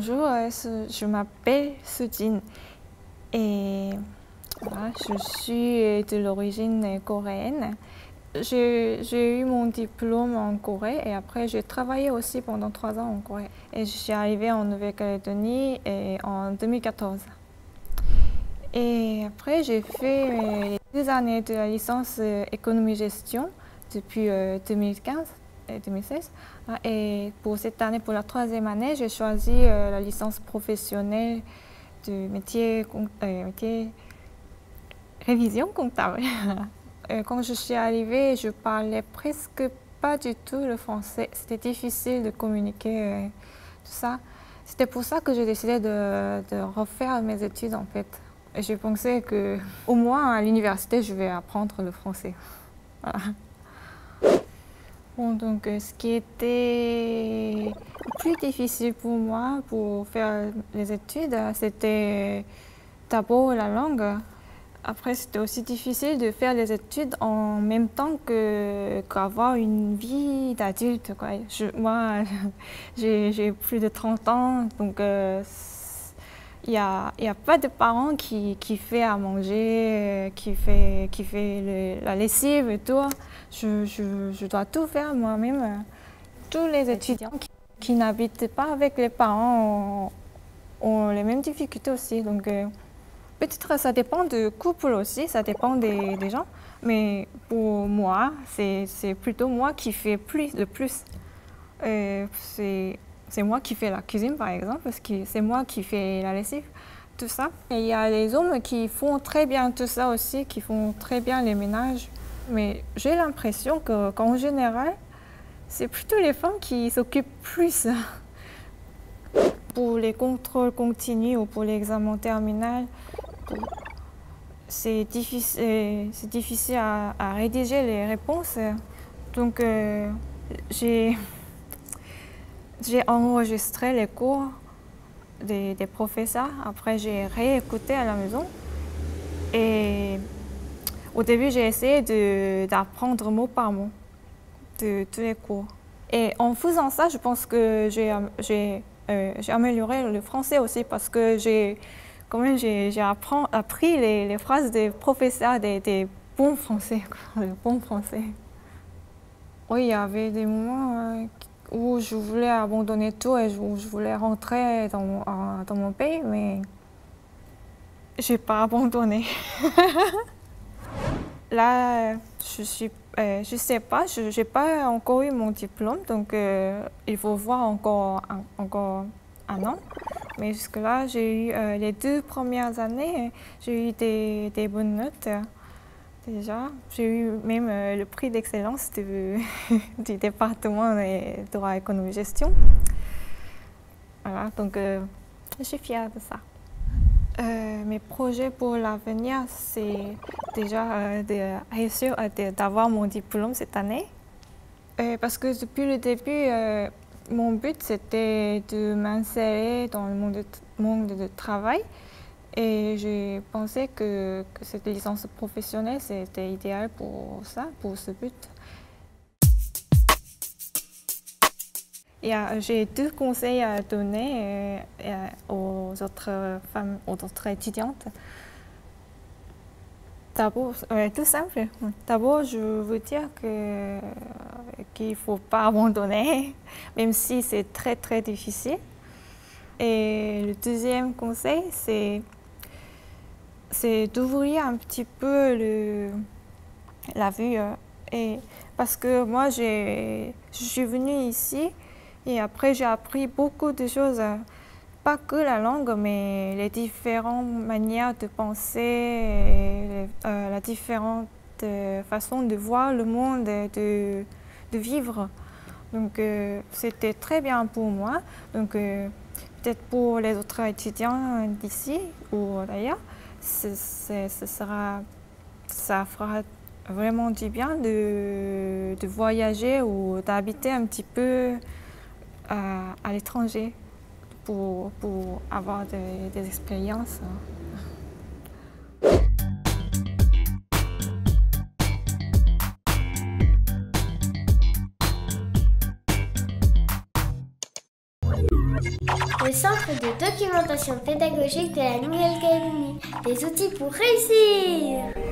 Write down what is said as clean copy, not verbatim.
Bonjour, je m'appelle Sujin et voilà, je suis de l'origine coréenne. J'ai eu mon diplôme en Corée et après j'ai travaillé aussi pendant 3 ans en Corée. Et je suis arrivée en Nouvelle-Calédonie en 2014. Et après j'ai fait les 2 années de la licence économie-gestion depuis 2015 et 2016. Et pour cette année, pour la 3e année, j'ai choisi la licence professionnelle du métier révision comptable. Quand je suis arrivée, je parlais presque pas du tout le français. C'était difficile de communiquer tout ça. C'était pour ça que j'ai décidé de refaire mes études en fait. Et j'ai pensé qu'au moins à l'université, je vais apprendre le français. Voilà. Bon, donc, ce qui était plus difficile pour moi pour faire les études, c'était d'abord la langue. Après, c'était aussi difficile de faire les études en même temps qu'avoir une vie d'adulte, quoi. Moi, j'ai plus de 30 ans, donc il y a pas de parents qui fait à manger, qui fait la lessive et tout. Je dois tout faire moi-même. Tous les étudiants qui n'habitent pas avec les parents ont les mêmes difficultés aussi. Donc, peut-être ça dépend du couple aussi, ça dépend des gens. Mais pour moi, c'est plutôt moi qui fais le plus. C'est moi qui fais la cuisine, par exemple, parce que c'est moi qui fais la lessive, tout ça. Et il y a les hommes qui font très bien tout ça aussi, qui font très bien les ménages. Mais j'ai l'impression qu'en général, c'est plutôt les femmes qui s'occupent plus. Pour les contrôles continus ou pour l'examen terminal, c'est difficile à rédiger les réponses. Donc, j'ai enregistré les cours des professeurs. Après, j'ai réécouté à la maison. Et au début, j'ai essayé d'apprendre mot par mot de tous les cours. Et en faisant ça, je pense que j'ai amélioré le français aussi parce que j'ai appris les phrases des professeurs, des bons français, quoi, des bons français. Oui, il y avait des moments où je voulais abandonner tout et où je voulais rentrer dans mon pays, mais j'ai pas abandonné. Là, je sais pas, j'ai pas encore eu mon diplôme, donc il faut voir encore un an. Mais jusque-là, j'ai eu les 2 premières années, j'ai eu des bonnes notes. Déjà, j'ai eu même le prix d'excellence du département de droit économie gestion. Voilà, donc je suis fière de ça. Mes projets pour l'avenir, c'est déjà de réussir d'avoir mon diplôme cette année. Parce que depuis le début, mon but c'était de m'insérer dans le monde du travail. Et j'ai pensé que cette licence professionnelle, c'était idéal pour ça, pour ce but. J'ai 2 conseils à donner aux autres femmes, aux autres étudiantes. D'abord, tout simple. D'abord, je veux dire qu'il ne faut pas abandonner, même si c'est très très difficile. Et le deuxième conseil, c'est d'ouvrir un petit peu la vue. Parce que moi, je suis venue ici et après j'ai appris beaucoup de choses, pas que la langue, mais les différentes manières de penser, la différente façon de voir le monde et de vivre. Donc c'était très bien pour moi. Donc peut-être pour les autres étudiants d'ici ou d'ailleurs, ça fera vraiment du bien de voyager ou d'habiter un petit peu à l'étranger pour avoir des expériences. le Centre de documentation pédagogique de la Nouvelle-Calédonie. Des outils pour réussir!